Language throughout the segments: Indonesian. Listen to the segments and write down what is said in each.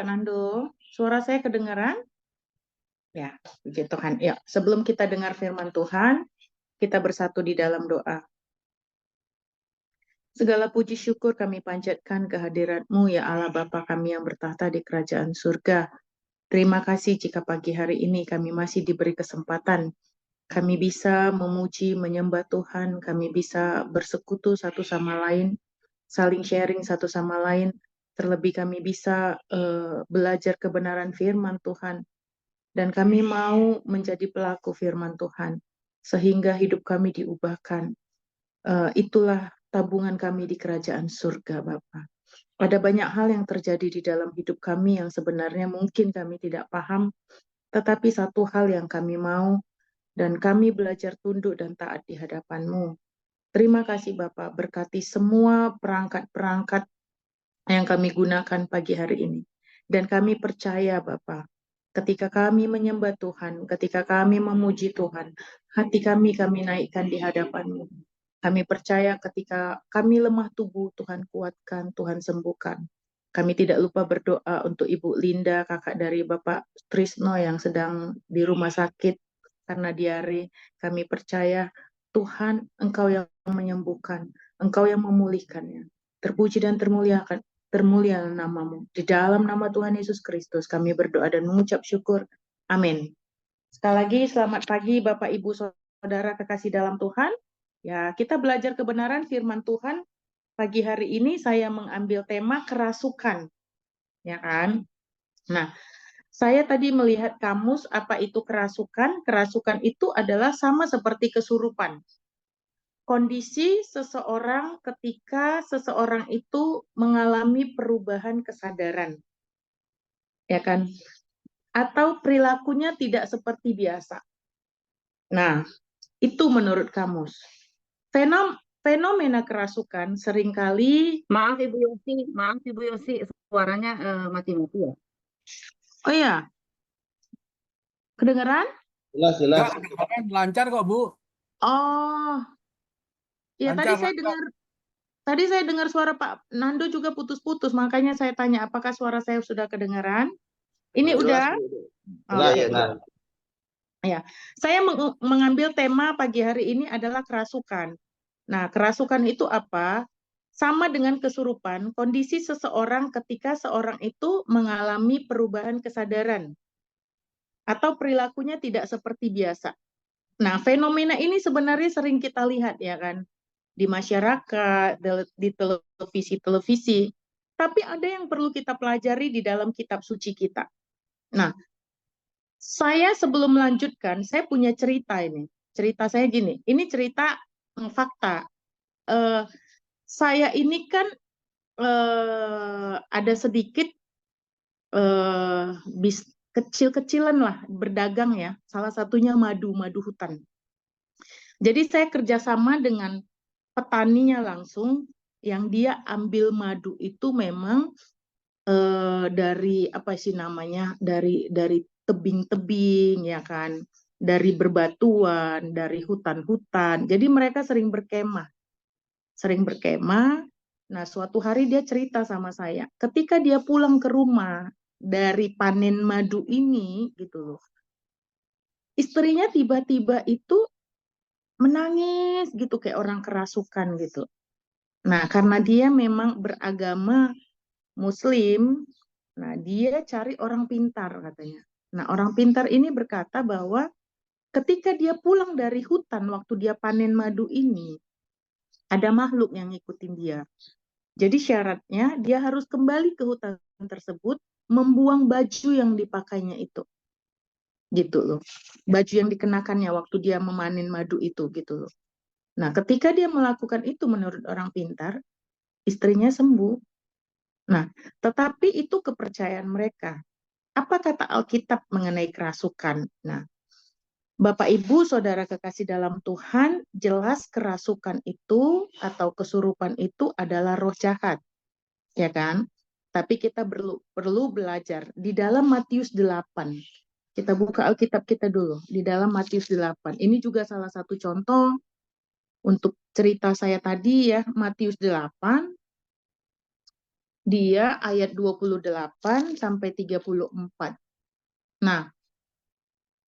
Pak Nando. Suara saya kedengaran? Ya, puji Tuhan. Ya, sebelum kita dengar firman Tuhan, kita bersatu di dalam doa. Segala puji syukur kami panjatkan kehadirat-Mu, ya Allah Bapa kami yang bertahta di kerajaan surga. Terima kasih jika pagi hari ini kami masih diberi kesempatan. Kami bisa memuji, menyembah Tuhan, kami bisa bersekutu satu sama lain, saling sharing satu sama lain. Terlebih kami bisa belajar kebenaran firman Tuhan. Dan kami mau menjadi pelaku firman Tuhan, sehingga hidup kami diubahkan. Itulah tabungan kami di kerajaan surga, Bapa. Ada banyak hal yang terjadi di dalam hidup kami yang sebenarnya mungkin kami tidak paham, tetapi satu hal yang kami mau, dan kami belajar tunduk dan taat di hadapan-Mu. Terima kasih Bapak, berkati semua perangkat-perangkat yang kami gunakan pagi hari ini. Dan kami percaya Bapak, ketika kami menyembah Tuhan, ketika kami memuji Tuhan, hati kami naikkan di hadapan-Mu. Kami percaya ketika kami lemah tubuh, Tuhan kuatkan, Tuhan sembuhkan. Kami tidak lupa berdoa untuk Ibu Linda, kakak dari Bapak Trisno yang sedang di rumah sakit karena diare. Kami percaya Tuhan, Engkau yang menyembuhkan, Engkau yang memulihkannya. Terpuji dan termulia namamu. Di dalam nama Tuhan Yesus Kristus kami berdoa dan mengucap syukur. Amin. Sekali lagi selamat pagi Bapak Ibu Saudara kekasih dalam Tuhan. Ya, kita belajar kebenaran firman Tuhan. Pagi hari ini saya mengambil tema kerasukan. Ya kan? Nah, saya tadi melihat kamus apa itu kerasukan. Kerasukan itu adalah sama seperti kesurupan. Kondisi seseorang ketika seseorang itu mengalami perubahan kesadaran, ya kan? Atau perilakunya tidak seperti biasa. Nah, itu menurut kamus. Fenomena kerasukan seringkali. Maaf Ibu Yosi, suaranya mati-mati ya. Oh ya, kedengeran? Jelas. Enggak, lancar kok Bu. Oh, ya Lancar. tadi saya dengar suara Pak Nando juga putus-putus, makanya saya tanya apakah suara saya sudah kedengaran? Ini udah? Jelas. Ya, saya mengambil tema pagi hari ini adalah kerasukan. Nah, kerasukan itu apa? Sama dengan kesurupan, kondisi seseorang ketika seorang itu mengalami perubahan kesadaran atau perilakunya tidak seperti biasa. Nah, fenomena ini sebenarnya sering kita lihat ya kan, di masyarakat, di televisi-televisi. Tapi ada yang perlu kita pelajari di dalam kitab suci kita. Nah, saya sebelum melanjutkan, saya punya cerita ini. Cerita saya gini, ini cerita fakta. Saya ini kan ada sedikit kecil-kecilan lah berdagang ya. Salah satunya madu hutan. Jadi saya kerjasama dengan petaninya langsung, yang dia ambil madu itu memang dari apa sih namanya, dari tebing-tebing ya kan, dari berbatuan, dari hutan-hutan. Jadi mereka sering berkemah. Nah, suatu hari dia cerita sama saya, ketika dia pulang ke rumah dari panen madu ini gitu loh, istrinya tiba-tiba itu menangis gitu kayak orang kerasukan gitu. Nah, karena dia memang beragama Muslim, nah dia cari orang pintar katanya. Nah, orang pintar ini berkata bahwa ketika dia pulang dari hutan waktu dia panen madu ini, ada makhluk yang ngikutin dia. Jadi syaratnya dia harus kembali ke hutan tersebut, membuang baju yang dipakainya itu. Gitu loh. Baju yang dikenakannya waktu dia memanen madu itu gitu loh. Nah, ketika dia melakukan itu menurut orang pintar, istrinya sembuh. Nah, tetapi itu kepercayaan mereka. Apa kata Alkitab mengenai kerasukan? Nah, Bapak Ibu Saudara kekasih dalam Tuhan, jelas kerasukan itu atau kesurupan itu adalah roh jahat. Ya kan? Tapi kita perlu belajar di dalam Matius 8. Kita buka Alkitab kita dulu di dalam Matius 8. Ini juga salah satu contoh untuk cerita saya tadi ya, Matius 8. dia ayat 28 sampai 34. Nah,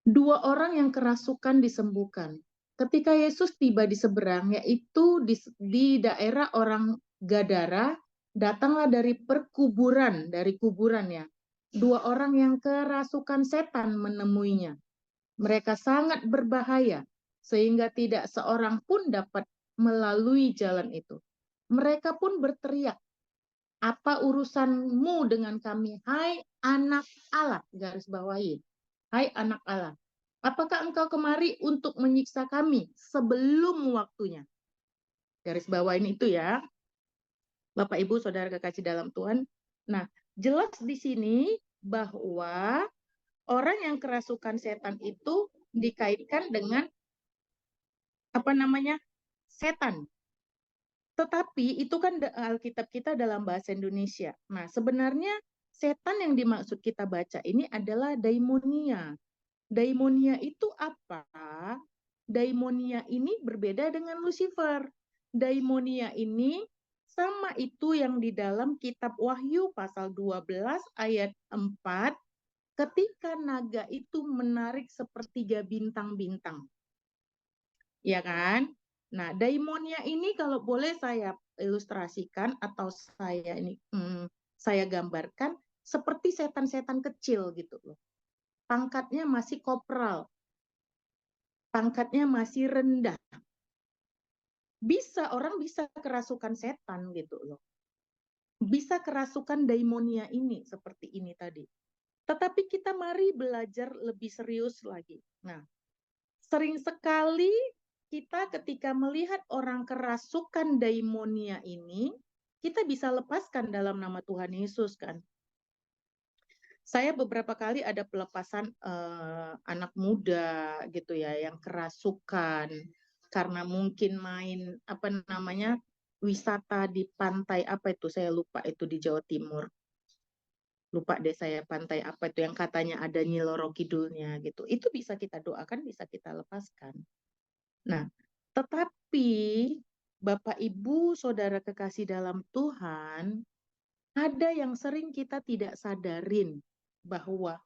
dua orang yang kerasukan disembuhkan. Ketika Yesus tiba di seberang, yaitu di daerah orang Gadara, datanglah dari kuburan ya. Dua orang yang kerasukan setan menemuinya. Mereka sangat berbahaya, sehingga tidak seorang pun dapat melalui jalan itu. Mereka pun berteriak, "Apa urusanmu dengan kami, hai anak Allah?" Garis bawahi. Hai anak Allah, apakah engkau kemari untuk menyiksa kami sebelum waktunya? Garis bawahin itu ya, Bapak Ibu Saudara kekasih dalam Tuhan. Nah, jelas di sini bahwa orang yang kerasukan setan itu dikaitkan dengan setan. Tetapi itu kan Alkitab kita dalam bahasa Indonesia. Nah, sebenarnya setan yang dimaksud kita baca ini adalah daimonia. Daimonia itu apa? Daimonia ini berbeda dengan Lucifer. Daimonia ini sama itu yang di dalam kitab Wahyu pasal 12 ayat 4, ketika naga itu menarik sepertiga bintang-bintang. Ya kan? Nah, daimonia ini kalau boleh saya ilustrasikan atau saya gambarkan seperti setan-setan kecil gitu loh. Pangkatnya masih kopral, pangkatnya masih rendah. Orang bisa kerasukan setan gitu loh. Bisa kerasukan daimonia ini seperti ini tadi. Tetapi kita mari belajar lebih serius lagi. Nah, sering sekali kita ketika melihat orang kerasukan daimonia ini, kita bisa lepaskan dalam nama Tuhan Yesus kan. Saya beberapa kali ada pelepasan anak muda gitu ya yang kerasukan karena mungkin main wisata di pantai apa itu, saya lupa itu di Jawa Timur. Lupa deh saya, pantai apa itu yang katanya ada Nyi Loro Kidulnya gitu. Itu bisa kita doakan, bisa kita lepaskan. Nah, tetapi Bapak Ibu Saudara kekasih dalam Tuhan, ada yang sering kita tidak sadarin bahwa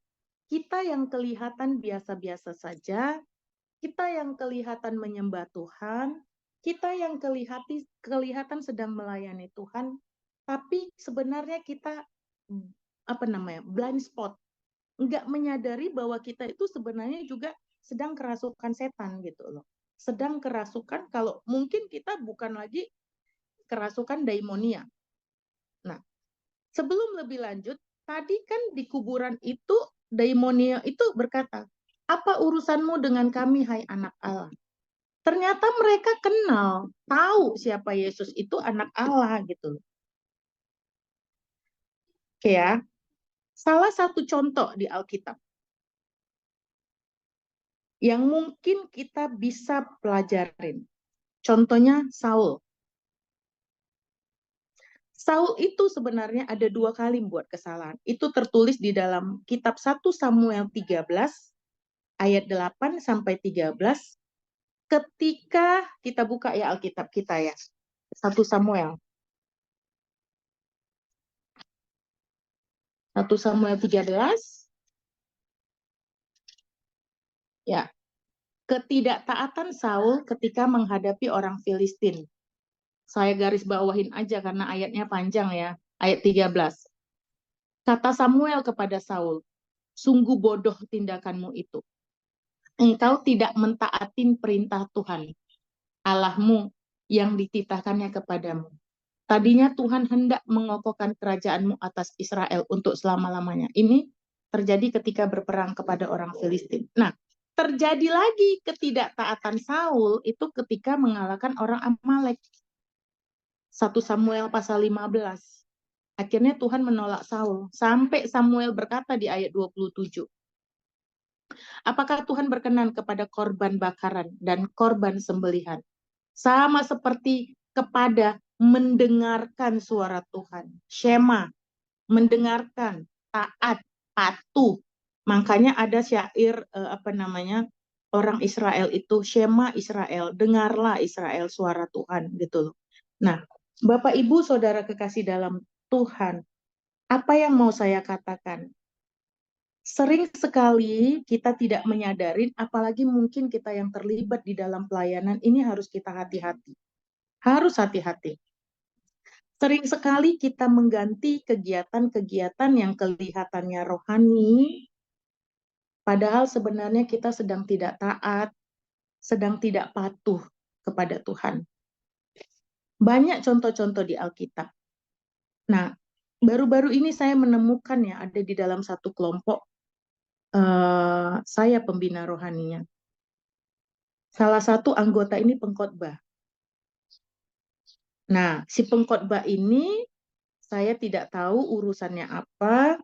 kita yang kelihatan biasa-biasa saja, kita yang kelihatan menyembah Tuhan, kita yang kelihatan sedang melayani Tuhan, tapi sebenarnya kita blind spot, nggak menyadari bahwa kita itu sebenarnya juga sedang kerasukan setan gitu loh. Sedang kerasukan, kalau mungkin kita bukan lagi kerasukan daimonia. Nah, sebelum lebih lanjut, tadi kan di kuburan itu daimonia itu berkata, "Apa urusanmu dengan kami, hai anak Allah?" Ternyata mereka kenal, tahu siapa Yesus itu anak Allah gitu. Oke ya. Salah satu contoh di Alkitab yang mungkin kita bisa pelajarin. Contohnya Saul. Saul itu sebenarnya ada 2 kali membuat kesalahan. Itu tertulis di dalam kitab 1 Samuel 13 ayat 8 sampai 13. Ketika kita buka ya Alkitab kita ya. 1 Samuel. 1 Samuel 13. Ya. Ketidaktaatan Saul ketika menghadapi orang Filistin. Saya garis bawahin aja karena ayatnya panjang ya. Ayat 13. Kata Samuel kepada Saul, "Sungguh bodoh tindakanmu itu. Engkau tidak mentaatin perintah Tuhan, Allahmu yang dititahkannya kepadamu. Tadinya Tuhan hendak mengokohkan kerajaanmu atas Israel untuk selama-lamanya." Ini terjadi ketika berperang kepada orang Filistin. Nah, terjadi lagi ketidaktaatan Saul itu ketika mengalahkan orang Amalek. 1 Samuel pasal 15. Akhirnya Tuhan menolak Saul. Sampai Samuel berkata di ayat 27. Apakah Tuhan berkenan kepada korban bakaran dan korban sembelihan? Sama seperti kepada mendengarkan suara Tuhan. Shema, mendengarkan, taat, patuh. Makanya ada syair orang Israel itu, Shema Israel, dengarlah Israel suara Tuhan gitu loh. Nah, Bapak Ibu Saudara kekasih dalam Tuhan, apa yang mau saya katakan? Sering sekali kita tidak menyadari, apalagi mungkin kita yang terlibat di dalam pelayanan, ini harus kita hati-hati. Harus hati-hati. Sering sekali kita mengganti kegiatan-kegiatan yang kelihatannya rohani, padahal sebenarnya kita sedang tidak taat, sedang tidak patuh kepada Tuhan. Banyak contoh-contoh di Alkitab. Nah, baru-baru ini saya menemukan ya, ada di dalam satu kelompok, saya pembina rohaninya. Salah satu anggota ini pengkhotbah. Nah, si pengkhotbah ini saya tidak tahu urusannya apa.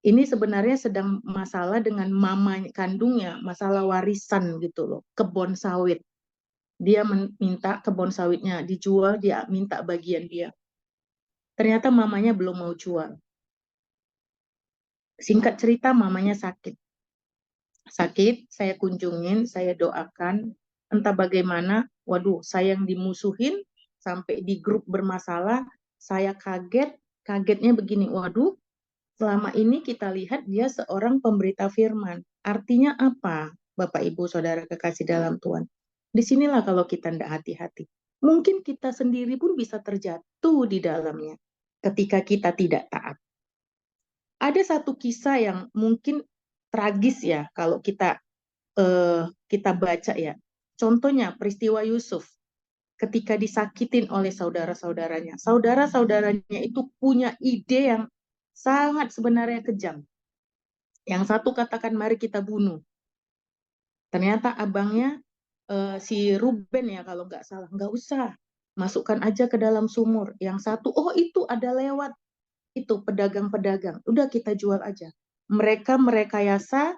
Ini sebenarnya sedang masalah dengan mama kandungnya, masalah warisan gitu loh, kebun sawit. Dia minta kebun sawitnya dijual, dia minta bagian dia. Ternyata mamanya belum mau jual. Singkat cerita, mamanya sakit. Sakit, saya kunjungin, saya doakan, entah bagaimana, waduh, saya yang dimusuhin, sampai di grup bermasalah, saya kagetnya begini, waduh, selama ini kita lihat dia seorang pemberita firman. Artinya apa, Bapak Ibu Saudara kekasih dalam Tuhan? Disinilah kalau kita tidak hati-hati. Mungkin kita sendiri pun bisa terjatuh di dalamnya ketika kita tidak taat. Ada satu kisah yang mungkin tragis ya kalau kita baca ya. Contohnya peristiwa Yusuf ketika disakitin oleh saudara-saudaranya. Saudara-saudaranya itu punya ide yang sangat sebenarnya kejam. Yang satu katakan mari kita bunuh. Ternyata abangnya si Ruben ya kalau nggak salah, nggak usah. Masukkan aja ke dalam sumur. Yang satu, oh itu ada lewat. Itu pedagang-pedagang. Udah kita jual aja. Mereka merekayasa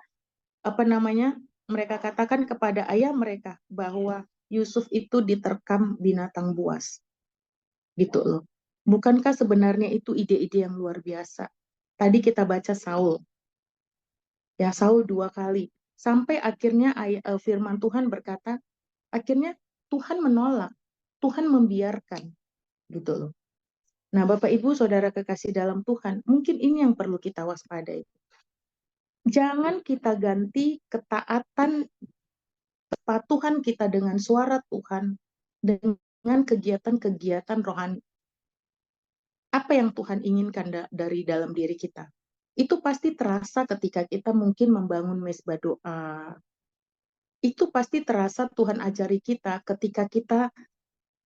mereka katakan kepada ayah mereka bahwa Yusuf itu diterkam binatang buas. Gitu loh. Bukankah sebenarnya itu ide-ide yang luar biasa? Tadi kita baca Saul. Ya, Saul 2 kali. Sampai akhirnya firman Tuhan berkata, akhirnya Tuhan menolak. Tuhan membiarkan. Gitu loh. Nah, Bapak Ibu Saudara kekasih dalam Tuhan, mungkin ini yang perlu kita waspadai. Jangan kita ganti ketaatan kepatuhan kita dengan suara Tuhan dengan kegiatan-kegiatan rohani. Apa yang Tuhan inginkan dari dalam diri kita? Itu pasti terasa ketika kita mungkin membangun mezbah doa. Itu pasti terasa Tuhan ajari kita ketika kita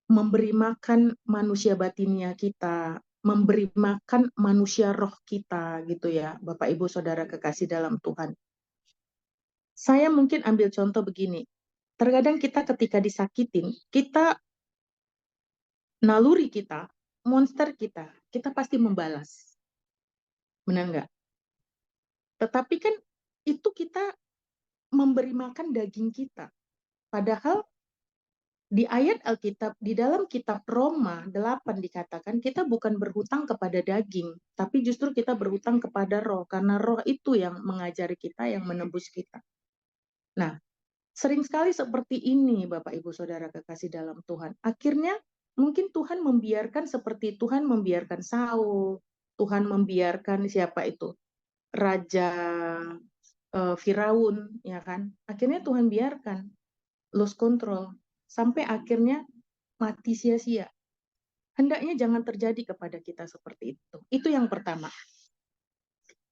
memberi makan manusia batinia kita, memberi makan manusia roh kita gitu ya, Bapak Ibu Saudara kekasih dalam Tuhan. Saya mungkin ambil contoh begini. Terkadang kita ketika disakitin, kita naluri kita, monster kita pasti membalas. Benar nggak? Tetapi kan itu kita memberi makan daging kita. Padahal di ayat Alkitab, di dalam kitab Roma 8 dikatakan kita bukan berhutang kepada daging, tapi justru kita berhutang kepada roh, karena roh itu yang mengajari kita, yang menembus kita. Nah, sering sekali seperti ini Bapak Ibu Saudara kekasih dalam Tuhan. Akhirnya mungkin Tuhan membiarkan seperti Tuhan membiarkan Saul, Tuhan membiarkan siapa itu? Raja Firaun, ya kan? Akhirnya Tuhan biarkan lose control sampai akhirnya mati sia-sia. Hendaknya jangan terjadi kepada kita seperti itu. Itu yang pertama.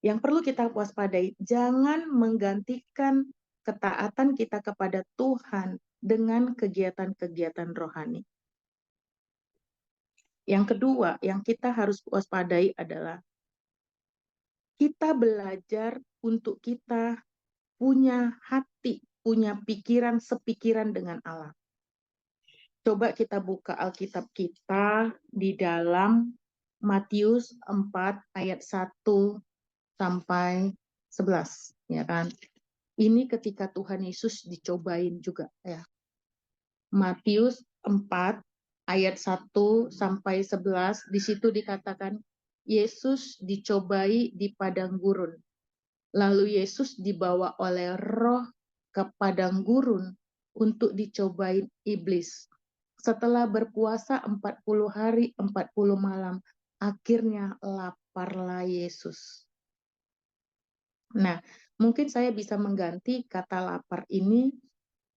Yang perlu kita waspadai, jangan menggantikan ketaatan kita kepada Tuhan dengan kegiatan-kegiatan rohani. Yang kedua, yang kita harus waspadai adalah kita belajar untuk kita punya hati, punya pikiran sepikiran dengan Allah. Coba kita buka Alkitab kita di dalam Matius 4 ayat 1 sampai 11, ya kan? Ini ketika Tuhan Yesus dicobain juga ya. Matius 4 ayat 1 sampai 11, di situ dikatakan Yesus dicobai di padang gurun. Lalu Yesus dibawa oleh Roh ke padang gurun untuk dicobain iblis. Setelah berpuasa 40 hari 40 malam, akhirnya laparlah Yesus. Nah, mungkin saya bisa mengganti kata lapar ini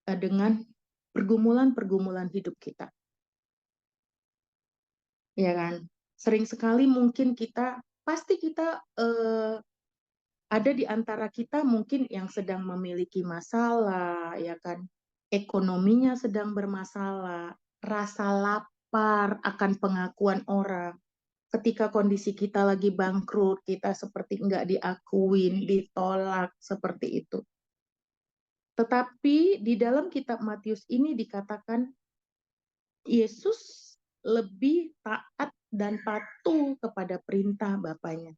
dengan pergumulan-pergumulan hidup kita. Ya kan? Sering sekali mungkin pasti kita ada di antara kita mungkin yang sedang memiliki masalah, ya kan? Ekonominya sedang bermasalah, rasa lapar akan pengakuan orang. Ketika kondisi kita lagi bangkrut, kita seperti nggak diakuin, ditolak, seperti itu. Tetapi di dalam kitab Matius ini dikatakan Yesus lebih taat dan patuh kepada perintah Bapaknya.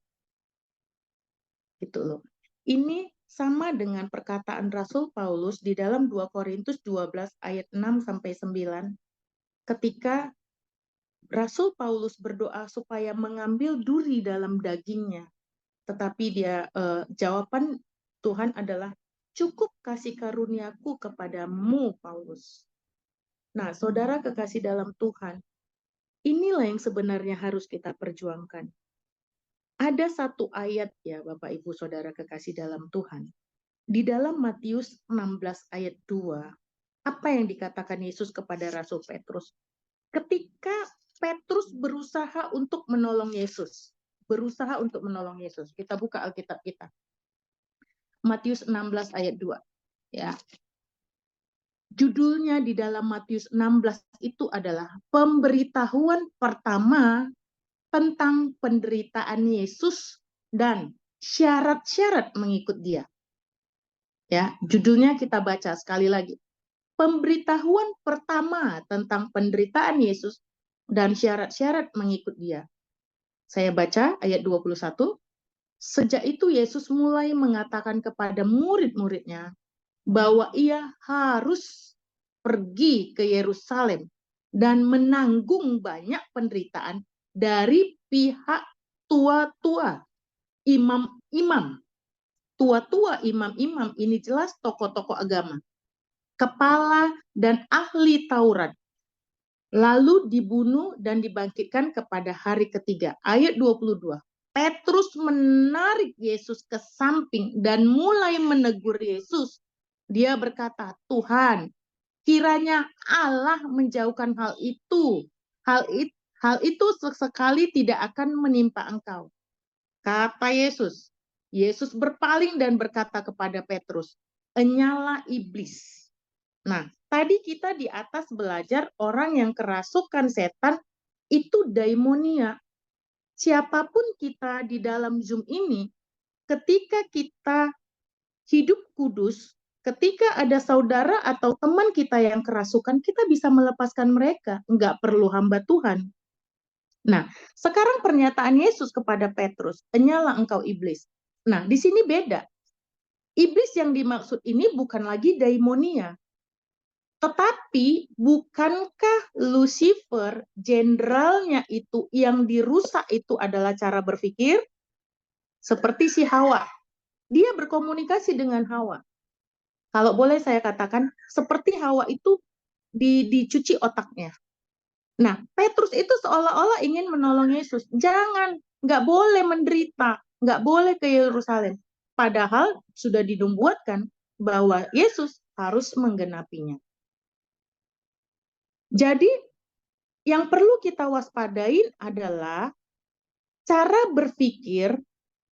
Gitu loh. Ini sama dengan perkataan Rasul Paulus di dalam 2 Korintus 12 ayat 6 sampai 9 ketika Rasul Paulus berdoa supaya mengambil duri dalam dagingnya. Tetapi jawaban Tuhan adalah cukup kasih karuniaku kepadamu, Paulus. Nah, saudara kekasih dalam Tuhan, inilah yang sebenarnya harus kita perjuangkan. Ada satu ayat ya Bapak Ibu Saudara kekasih dalam Tuhan. Di dalam Matius 16 ayat 2, apa yang dikatakan Yesus kepada Rasul Petrus? Ketika Petrus berusaha untuk menolong Yesus. Kita buka Alkitab kita. Matius 16 ayat 2. Ya. Judulnya di dalam Matius 16 itu adalah pemberitahuan pertama tentang penderitaan Yesus dan syarat-syarat mengikut Dia. Ya, judulnya kita baca sekali lagi. Pemberitahuan pertama tentang penderitaan Yesus dan syarat-syarat mengikut Dia. Saya baca ayat 21. Sejak itu Yesus mulai mengatakan kepada murid-muridnya bahwa Ia harus pergi ke Yerusalem dan menanggung banyak penderitaan dari pihak tua-tua, imam-imam. Tua-tua imam-imam ini jelas tokoh-tokoh agama, kepala dan ahli Taurat. Lalu dibunuh dan dibangkitkan kepada hari ketiga. Ayat 22. Petrus menarik Yesus ke samping dan mulai menegur Yesus. Dia berkata, Tuhan, kiranya Allah menjauhkan hal itu. Hal itu sesekali tidak akan menimpa engkau. Kata Yesus. Yesus berpaling dan berkata kepada Petrus, enyalah iblis. Nah, tadi kita di atas belajar orang yang kerasukan setan itu daimonia. Siapapun kita di dalam Zoom ini, ketika kita hidup kudus, ketika ada saudara atau teman kita yang kerasukan, kita bisa melepaskan mereka. Nggak perlu hamba Tuhan. Nah, sekarang pernyataan Yesus kepada Petrus, enyalah engkau iblis. Nah, di sini beda. Iblis yang dimaksud ini bukan lagi daimonia. Tetapi bukankah Lucifer, jenderalnya itu yang dirusak itu adalah cara berpikir? Seperti si Hawa. Dia berkomunikasi dengan Hawa. Kalau boleh saya katakan, seperti Hawa itu dicuci otaknya. Nah, Petrus itu seolah-olah ingin menolong Yesus. Jangan, nggak boleh menderita, nggak boleh ke Yerusalem. Padahal sudah dinubuatkan bahwa Yesus harus menggenapinya. Jadi, yang perlu kita waspadain adalah cara berpikir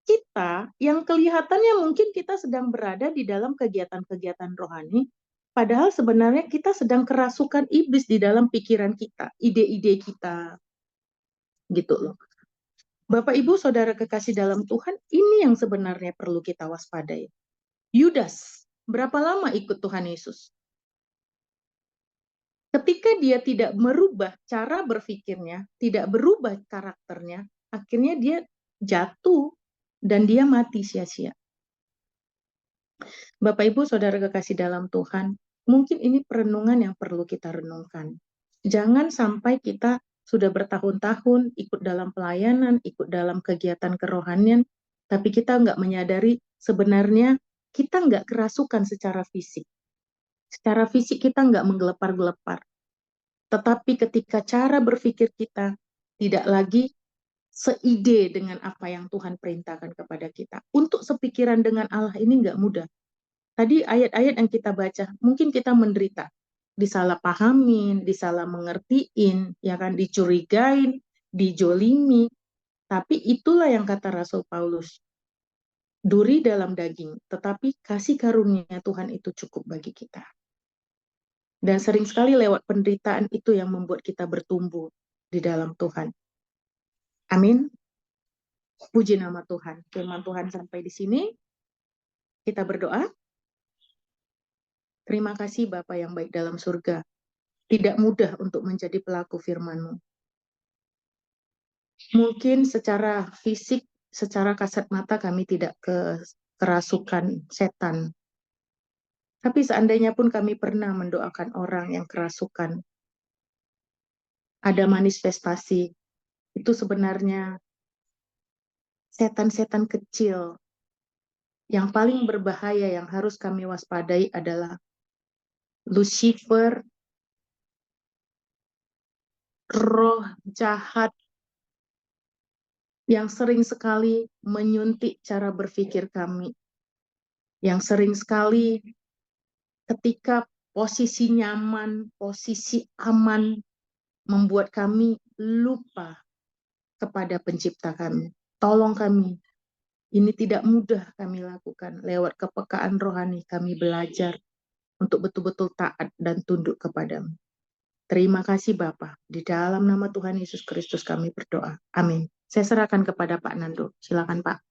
kita yang kelihatannya mungkin kita sedang berada di dalam kegiatan-kegiatan rohani, padahal sebenarnya kita sedang kerasukan iblis di dalam pikiran kita, ide-ide kita. Gitu loh. Bapak Ibu Saudara kekasih dalam Tuhan, ini yang sebenarnya perlu kita waspadai. Yudas, berapa lama ikut Tuhan Yesus? Ketika dia tidak merubah cara berpikirnya, tidak berubah karakternya, akhirnya dia jatuh dan dia mati sia-sia. Bapak Ibu Saudara kekasih dalam Tuhan, mungkin ini perenungan yang perlu kita renungkan. Jangan sampai kita sudah bertahun-tahun ikut dalam pelayanan, ikut dalam kegiatan kerohanian, tapi kita nggak menyadari sebenarnya kita nggak kerasukan secara fisik. Secara fisik kita nggak menggelepar-gelepar. Tetapi ketika cara berpikir kita tidak lagi seide dengan apa yang Tuhan perintahkan kepada kita. Untuk sepikiran dengan Allah ini nggak mudah. Tadi ayat-ayat yang kita baca, mungkin kita menderita, disalahpahamin, disalah mengertiin, ya kan, dicurigain, dijolimi. Tapi itulah yang kata Rasul Paulus, duri dalam daging, tetapi kasih karunia Tuhan itu cukup bagi kita. Dan sering sekali lewat penderitaan itu yang membuat kita bertumbuh di dalam Tuhan. Amin. Puji nama Tuhan. Firman Tuhan sampai di sini. Kita berdoa. Terima kasih Bapa yang baik dalam surga. Tidak mudah untuk menjadi pelaku firman-Mu. Mungkin secara fisik, secara kasat mata kami tidak kerasukan setan. Tapi seandainya pun kami pernah mendoakan orang yang kerasukan, ada manifestasi, itu sebenarnya setan-setan kecil. Yang paling berbahaya yang harus kami waspadai adalah Lucifer, roh jahat yang sering sekali menyuntik cara berpikir kami. Yang sering sekali ketika posisi nyaman, posisi aman, membuat kami lupa kepada pencipta kami. Tolong kami. Ini tidak mudah kami lakukan. Lewat kepekaan rohani kami belajar untuk betul-betul taat dan tunduk kepadamu. Terima kasih Bapa. Di dalam nama Tuhan Yesus Kristus kami berdoa. Amin. Saya serahkan kepada Pak Nando. Silakan Pak.